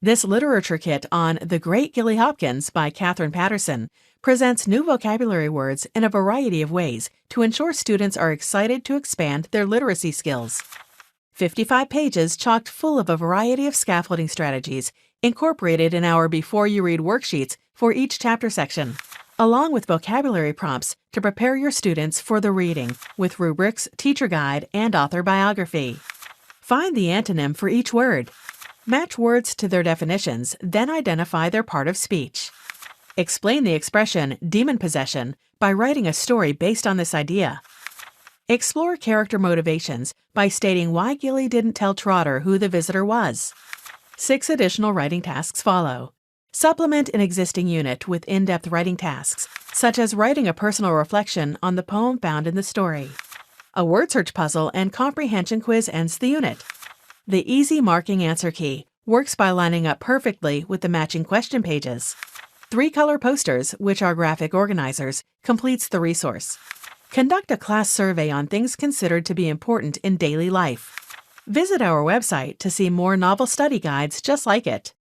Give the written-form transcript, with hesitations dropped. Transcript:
This literature kit on The Great Gilly Hopkins by Katherine Patterson presents new vocabulary words in a variety of ways to ensure students are excited to expand their literacy skills. 55 pages chocked full of a variety of scaffolding strategies incorporated in our Before You Read worksheets for each chapter section, along with vocabulary prompts to prepare your students for the reading with rubrics, teacher guide, and author biography. Find the antonym for each word. Match words to their definitions, then identify their part of speech. Explain the expression demon possession by writing a story based on this idea. Explore character motivations by stating why Gilly didn't tell Trotter who the visitor was. 6 additional writing tasks follow. Supplement an existing unit with in-depth writing tasks, such as writing a personal reflection on the poem found in the story. A word search puzzle and comprehension quiz ends the unit. The easy marking answer key works by lining up perfectly with the matching question pages. 3-color posters, which are graphic organizers, completes the resource. Conduct a class survey on things considered to be important in daily life. Visit our website to see more novel study guides just like it.